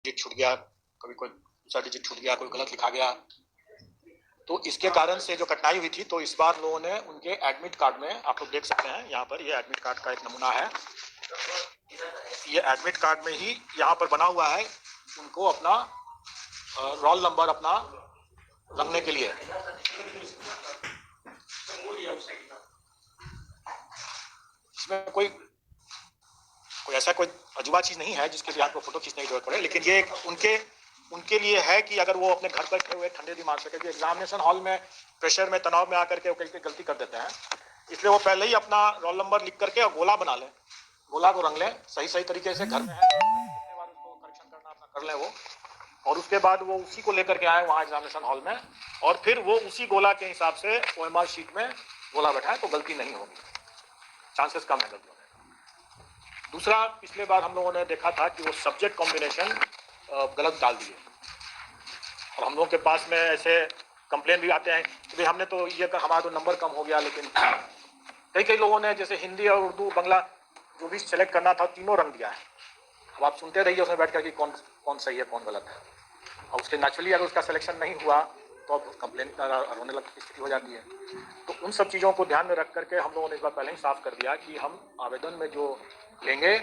Digit छूट गया, कभी कोई दूसरा डिजिट छूट गया, कोई गलत लिखा गया। तो इसके कारण से जो कठिनाई हुई थी, तो इस बार लोगों ने उनके एडमिट कार्ड में, आप लोग देख सकते हैं यहाँ पर, ये एडमिट कार्ड का एक नमूना है। ये एडमिट कार्ड में ही यहाँ पर बना हुआ है उनको अपना रोल नंबर अपना रखने के लिए। इसमें कोई ऐसा कोई अजूबा चीज नहीं है जिसके लिए आपको फोटो खींचने की जरूरत पड़े, लेकिन ये उनके लिए है कि अगर वो अपने घर बैठे हुए ठंडे दिमाग से, क्योंकि एग्जामिनेशन हॉल में प्रेशर में, तनाव में आकर के वो कई गलती कर देते हैं, इसलिए वो पहले ही अपना रोल नंबर लिख करके और गोला बना लें, गोला को रंग लें सही तरीके से। घर में है कितने बार उसको करेक्शन करना अपना कर लें वो, और उसके बाद वो उसी को लेकर के आए वहाँ एग्जामिनेशन हॉल में, और फिर वो उसी गोला के हिसाब से OMR शीट में गोला बैठाए, तो गलती नहीं होगी, चांसेस कम है गलती होने। दूसरा, पिछले बार हम लोगों ने देखा था कि वो सब्जेक्ट कॉम्बिनेशन गलत डाल दिए, और हम लोगों के पास में ऐसे कंप्लेन भी आते हैं कि हमने तो ये हमारा तो नंबर कम हो गया, लेकिन कई लोगों ने जैसे हिंदी और उर्दू बांग्ला जो भी सिलेक्ट करना था तीनों रंग दिया है। अब आप सुनते रहिए उसमें बैठ कर कि कौन सही है कौन गलत है, और उसके नेचुरली अगर उसका सिलेक्शन नहीं हुआ तो अब कंप्लेन होने लगती स्थिति हो जाती है। तो उन सब चीज़ों को ध्यान में रख करके हम लोगों ने इस बार पहले ही साफ कर दिया कि हम आवेदन में जो लेंगे,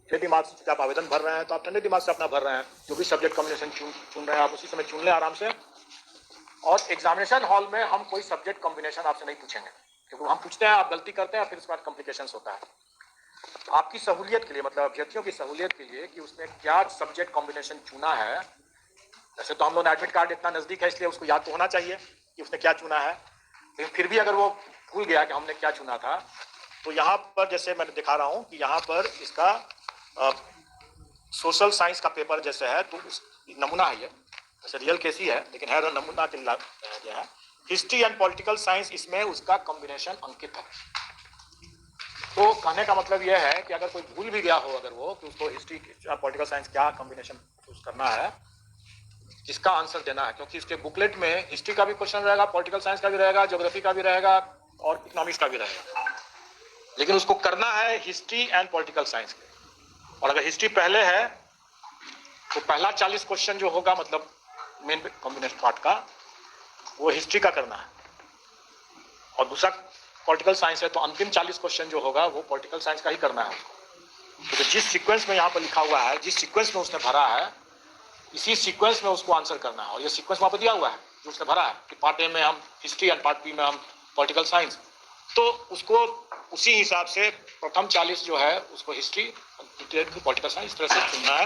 ठंडे दिमाग से आप आवेदन भर रहे हैं तो आप ठंडे दिमाग से अपना भर रहे हैं, जो भी सब्जेक्ट कॉम्बिनेशन चुन रहे हैं आप उसी समय चुन लें आराम से। और एग्जामिनेशन हॉल में हम कोई सब्जेक्ट कॉम्बिनेशन आपसे नहीं पूछेंगे, क्योंकि हम पूछते हैं आप गलती करते हैं, फिर उसके बाद कॉम्प्लिकेशंस होता है। आपकी सहूलियत के लिए, मतलब अभ्यर्थियों की सहूलियत के लिए कि उसने क्या सब्जेक्ट कॉम्बिनेशन चुना है। वैसे तो हम लोग एडमिट कार्ड इतना नजदीक है इसलिए उसको याद तो होना चाहिए कि उसने क्या चुना है, लेकिन फिर भी अगर वो भूल गया कि हमने क्या चुना था, तो यहाँ पर जैसे मैं दिखा रहा हूँ कि यहाँ पर इसका सोशल साइंस का पेपर जैसे है, तो नमूना है ये, जैसे रियल केस ही है लेकिन है नमूना के लिए है। हिस्ट्री एंड पॉलिटिकल साइंस, इसमें उसका कॉम्बिनेशन अंकित है। तो कहने का मतलब यह है कि अगर कोई भूल भी गया हो अगर वो, कि उसको हिस्ट्री पॉलिटिकल साइंस क्या कॉम्बिनेशन चूज करना है, किसका आंसर देना है, क्योंकि इसके बुकलेट में हिस्ट्री का भी क्वेश्चन रहेगा, पॉलिटिकल साइंस का भी रहेगा, ज्योग्राफी का भी रहेगा और इकोनॉमिक्स का भी रहेगा, लेकिन उसको करना है हिस्ट्री एंड पॉलिटिकल साइंस के। और अगर हिस्ट्री पहले है तो पहला 40 क्वेश्चन जो होगा, मतलब मेन कॉम्बिनेशन पार्ट का, वो हिस्ट्री का करना है, और दूसरा पॉलिटिकल साइंस है तो अंतिम 40 क्वेश्चन जो होगा वो पॉलिटिकल साइंस का ही करना है उसको। तो जिस सीक्वेंस में यहाँ पर लिखा हुआ है, जिस सीक्वेंस में उसने भरा है, इसी सीक्वेंस में उसको आंसर करना है, और ये सीक्वेंस वहाँ पर दिया हुआ है जो उसने भरा है कि पार्ट ए में हम हिस्ट्री एंड पार्ट बी में हम पॉलिटिकल साइंस, तो उसको उसी हिसाब से प्रथम 40 जो है उसको हिस्ट्री, पॉलिटिकल साइंस इस तरह से चुनना है।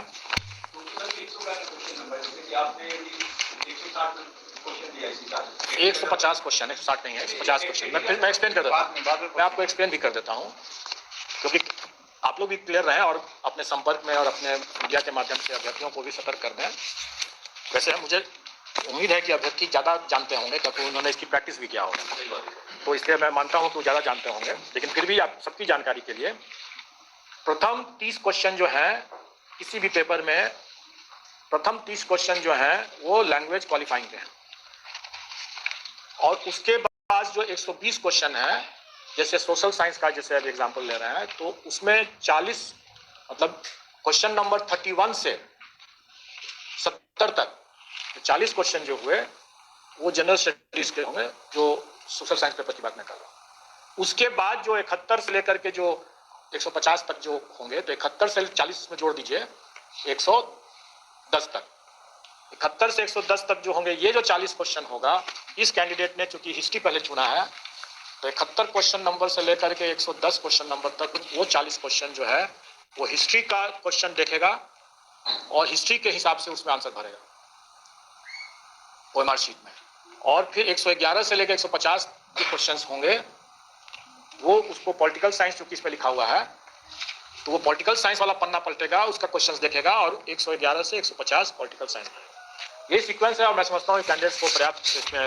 150 क्वेश्चन, 160 नहीं है, 150 क्वेश्चन। मैं एक्सप्लेन कर देता हूँ, मैं आपको एक्सप्लेन भी कर देता हूँ, क्योंकि आप लोग भी क्लियर रहें और अपने संपर्क में और अपने मीडिया के माध्यम से अभ्यर्थियों को भी सतर्क कर दें। वैसे मुझे उम्मीद है कि अभ्यर्थी ज़्यादा जानते होंगे क्योंकि उन्होंने इसकी प्रैक्टिस भी किया होगा, तो इसलिए मैं मानता हूँ कि वो ज़्यादा जानते होंगे, लेकिन फिर भी आप सबकी जानकारी के लिए प्रथम 30 क्वेश्चन जो है किसी भी पेपर में, प्रथम 30 क्वेश्चन जो है वो लैंग्वेज क्वालिफाइंग के हैं, और उसके बाद जो 120 क्वेश्चन है, जैसे सोशल साइंस का जैसे अभी एग्जांपल ले रहे हैं, तो उसमें 40, मतलब क्वेश्चन नंबर 31 से 70 तक 40 क्वेश्चन जो हुए वो जनरल स्टडीज के होंगे, जो सोशल साइंस पेपर की बात मैं कर रहा हूँ। उसके बाद जो 71 से लेकर के जो 150 तक जो होंगे, तो 71 से 40 में जोड़ दीजिए 110 तक, 71 से 110 तक जो होंगे, ये जो 40 क्वेश्चन होगा, इस कैंडिडेट ने चूंकि हिस्ट्री पहले चुना है तो 71 क्वेश्चन नंबर से लेकर के 110 क्वेश्चन नंबर तक वो 40 क्वेश्चन जो है वो हिस्ट्री का क्वेश्चन देखेगा और हिस्ट्री के हिसाब से उसमें आंसर भरेगा OMR शीट में। और फिर 111 से लेकर 150 के क्वेश्चंस होंगे, वो उसको पॉलिटिकल साइंस चूंकि इसमें लिखा हुआ है तो वो पॉलिटिकल साइंस वाला पन्ना पलटेगा, उसका क्वेश्चंस देखेगा, और 111 से 150 पॉलिटिकल साइंस में। ये सीक्वेंस है, और मैं समझता हूँ कैंडिडेट्स को पर्याप्त इसमें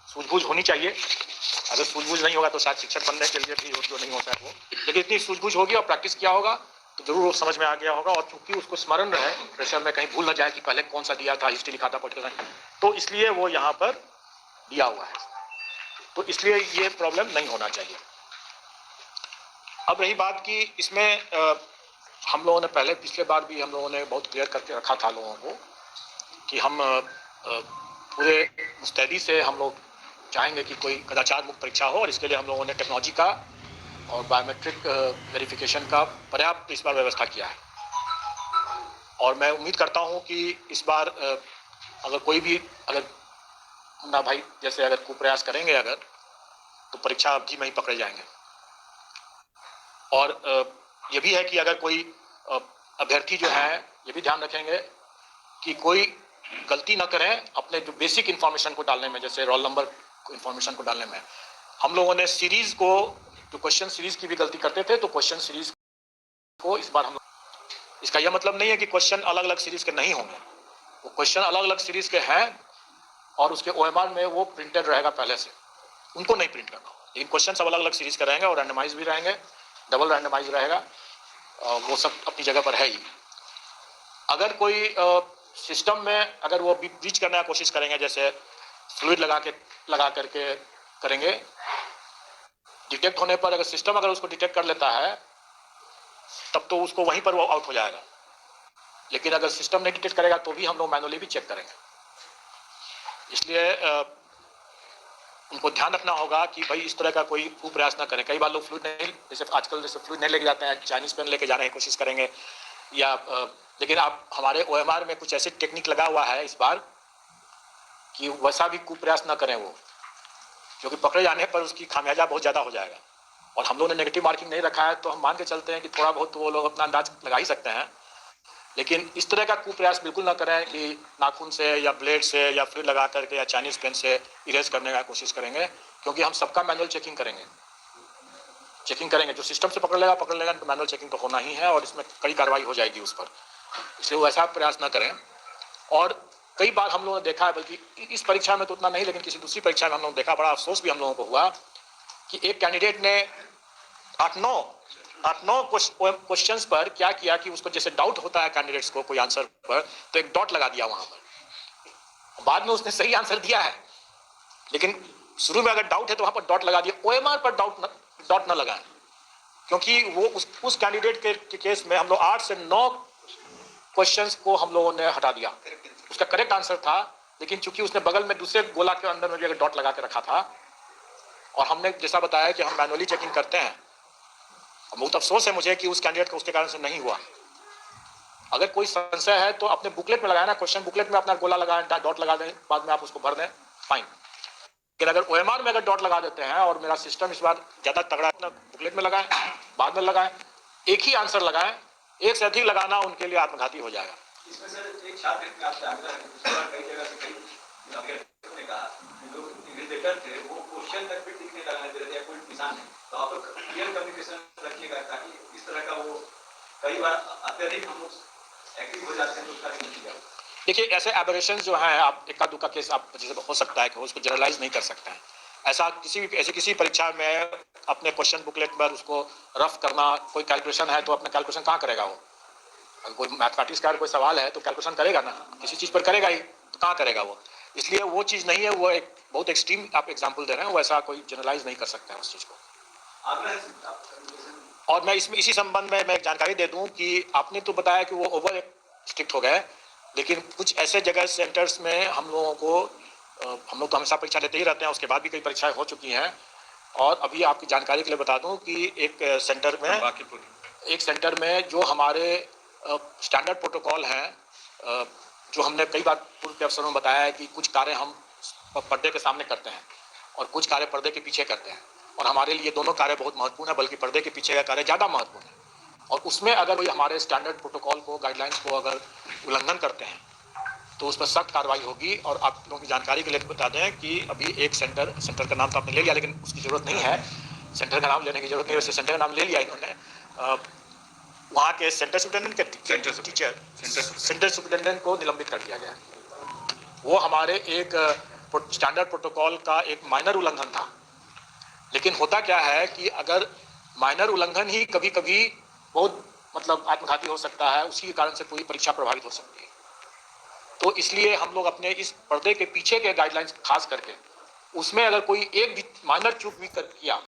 सूझबूझ होनी चाहिए। अगर सूझबूझ नहीं होगा तो शायद शिक्षक बनने के लिए भी जो नहीं होता है वो, लेकिन इतनी सूझबूझ होगी और प्रैक्टिस किया होगा तो जरूर वो समझ में आ गया होगा। और चूंकि उसको स्मरण रहे, प्रेशर में कहीं भूल ना जाए कि पहले कौन सा दिया था, हिस्ट्री लिखा था, पॉलिटिकल साइंस, तो इसलिए वो यहाँ पर दिया हुआ है, तो इसलिए ये प्रॉब्लम नहीं होना चाहिए। अब रही बात कि इसमें हम लोगों ने पहले पिछले बार भी हम लोगों ने बहुत क्लियर करके रखा था लोगों को कि हम पूरे मुस्तैदी से हम लोग चाहेंगे कि कोई कदाचार मुक्त परीक्षा हो, और इसके लिए हम लोगों ने टेक्नोलॉजी का और बायोमेट्रिक वेरिफिकेशन का पर्याप्त इस बार व्यवस्था किया है। और मैं उम्मीद करता हूं कि इस बार अगर कोई भी मुन्ना भाई जैसे अगर कुप्रयास करेंगे अगर, तो परीक्षा अवधि में ही पकड़े जाएंगे। और ये भी है कि अगर कोई अभ्यर्थी जो है ये भी ध्यान रखेंगे कि कोई गलती ना करें अपने जो बेसिक इन्फॉर्मेशन को डालने में, जैसे रोल नंबर इन्फॉर्मेशन को डालने में। हम लोगों ने सीरीज को, जो क्वेश्चन सीरीज की भी गलती करते थे, तो क्वेश्चन सीरीज को इस बार हम, इसका यह मतलब नहीं है कि क्वेश्चन अलग अलग सीरीज के नहीं होंगे, वो क्वेश्चन अलग अलग सीरीज के हैं और उसके OMR में वो प्रिंटेड रहेगा पहले से, उनको नहीं प्रिंट करना, लेकिन क्वेश्चन सब अलग अलग सीरीज के रहेंगे और रैंडमाइज भी रहेंगे, डबल रैंडमाइज रहेगा, वो सब अपनी जगह पर है ही। अगर कोई सिस्टम में अगर वो ब्रीच करने की कोशिश करेंगे, जैसे फ्लूइड लगा करके करेंगे, डिटेक्ट होने पर अगर सिस्टम अगर उसको डिटेक्ट कर लेता है तब तो उसको वहीं पर वो आउट हो जाएगा, लेकिन अगर सिस्टम नहीं डिटेक्ट करेगा तो भी हम लोग मैनुअली भी चेक करेंगे। इसलिए उनको ध्यान रखना होगा कि भाई इस तरह का कोई प्रयास ना करें। कई बार लोग फ्लूइड नहीं, जैसे आजकल जैसे फ्लूइड नहीं लेके जाते हैं, चाइनीज पेन लेके जाने की कोशिश करेंगे, या लेकिन आप हमारे OMR में कुछ ऐसी टेक्निक लगा हुआ है इस बार कि वैसा भी कुप्रयास ना करें वो, क्योंकि पकड़े जाने पर उसकी खामियाजा बहुत ज़्यादा हो जाएगा। और हम लोगों ने नेगेटिव मार्किंग नहीं रखा है तो हम मान के चलते हैं कि थोड़ा बहुत तो वो लोग अपना अंदाज लगा ही सकते हैं, लेकिन इस तरह का कुप्रयास बिल्कुल ना करें कि नाखून से या ब्लेड से या फ्लूइड लगा करके या चाइनीज पेन से इरेज करने का कोशिश करेंगे, क्योंकि हम सबका मैनुअल चेकिंग करेंगे। जो सिस्टम से पकड़ लेगा तो मैनुअल चेकिंग तो होना ही है और इसमें कड़ी कार्रवाई हो जाएगी उस पर, इसलिए वो ऐसा प्रयास ना करें। और कई बार हम लोगों ने देखा है, बल्कि इस परीक्षा में तो उतना नहीं, लेकिन किसी दूसरी परीक्षा में हम लोगों ने देखा, बड़ा अफसोस भी हम लोगों को हुआ कि एक कैंडिडेट ने 8-9 क्वेश्चंस पर क्या किया कि उसको जैसे डाउट होता है कैंडिडेट्स को कोई आंसर पर, तो एक डॉट लगा दिया वहां पर। बाद में उसने सही आंसर दिया है, लेकिन शुरू में अगर डाउट है तो वहां पर डॉट लगा दिया। OMR पर डॉट न लगाएं, क्योंकि वो उस कैंडिडेट के केस में हम लोग 8 से 9 क्वेश्चंस को हम लोगों ने हटा दिया। उसका करेक्ट आंसर था, लेकिन चूंकि उसने बगल में दूसरे गोला के अंदर में भी अगर डॉट लगा के रखा था, और हमने जैसा बताया कि हम मैनुअली चेकिंग करते हैं, बहुत अफसोस है मुझे कि उस कैंडिडेट को उसके कारण से नहीं हुआ। अगर कोई संशय है तो अपने बुकलेट में लगाए ना, क्वेश्चन बुकलेट में अपना गोला लगाएं, डॉट लगा दें, बाद में आप उसको भर दें, फाइन। लेकिन अगर OMR में अगर डॉट लगा देते हैं, और मेरा सिस्टम इस बार ज्यादा तगड़ा, अपना बुकलेट में लगाएं, बाद में लगाएं, एक ही आंसर लगाएं, एक से अधिक लगाना उनके लिए आत्मघाती हो जाएगा। इसमें सर एक छात्र का आपसे आग्रह है, कई जगह से कई अभ्यर्थियों ने कहा जो इन्विजिलेटर थे वो क्वेश्चन तक भी टिक नहीं लगाने दे रहे थे, कोई किसान है, तो आप लोग क्लियर कम्युनिकेशन रखिएगा ताकि इस तरह का वो कई बार अत्यधिक हम लोग एक्टिव हो जाते हैं तो उसका नहीं होगा। देखिए, ऐसे एबरेशन जो हैं, आप इक्का दुक्का केस आप जैसे हो सकता है कि उसको जनरलाइज नहीं कर सकते हैं। ऐसा किसी परीक्षा में अपने क्वेश्चन बुकलेट पर उसको रफ करना, कोई कैलकुलेशन है तो अपना कैलकुलेशन कहाँ करेगा वो? अगर कोई मैथमेटिक्स का कोई सवाल है तो कैलकुलेशन करेगा ना, किसी चीज़ पर करेगा ही, तो कहाँ करेगा वो? इसलिए वो चीज़ नहीं है, वो एक बहुत एक्सट्रीम आप एग्जाम्पल दे रहे हैं, वो ऐसा कोई जनरलाइज नहीं कर सकते हैं उस चीज़ को। और मैं इसमें इसी संबंध में मैं एक जानकारी दे दूं कि आपने तो बताया कि वो ओवर स्ट्रिक्ट हो गए, लेकिन कुछ ऐसे जगह सेंटर्स में हम लोगों को, हम लोग तो हमेशा परीक्षा देते ही रहते हैं, उसके बाद भी कई परीक्षाएं हो चुकी हैं। और अभी आपकी जानकारी के लिए बता दूं कि एक सेंटर में जो हमारे स्टैंडर्ड प्रोटोकॉल हैं, जो हमने कई बार पूर्व के अवसरों में बताया है कि कुछ कार्य हम पर्दे के सामने करते हैं और कुछ कार्य पर्दे के पीछे करते हैं, और हमारे लिए दोनों कार्य बहुत महत्वपूर्ण है, बल्कि पर्दे के पीछे का कार्य ज़्यादा महत्वपूर्ण है। और उसमें अगर कोई हमारे स्टैंडर्ड प्रोटोकॉल को, गाइडलाइंस को अगर उल्लंघन करते हैं तो उस पर सख्त कार्रवाई होगी। और आप लोगों की जानकारी के लिए बता दें कि अभी एक सेंटर का नाम तो आपने ले लिया, लेकिन उसकी ज़रूरत नहीं है, सेंटर का नाम लेने की जरूरत नहीं, वैसे सेंटर का नाम ले लिया इन्होंने। वहाँ के सेंटर सुपरिटेंडेंट को निलंबित कर दिया गया। वो हमारे एक स्टैंडर्ड प्रोटोकॉल का एक माइनर उल्लंघन था, लेकिन होता क्या है कि अगर माइनर उल्लंघन ही कभी कभी बहुत मतलब आत्मघाती हो सकता है, उसी के कारण से पूरी परीक्षा प्रभावित हो सकती है। तो इसलिए हम लोग अपने इस पर्दे के पीछे के गाइडलाइंस खास करके, उसमें अगर कोई एक भी माइनर चूक भी किया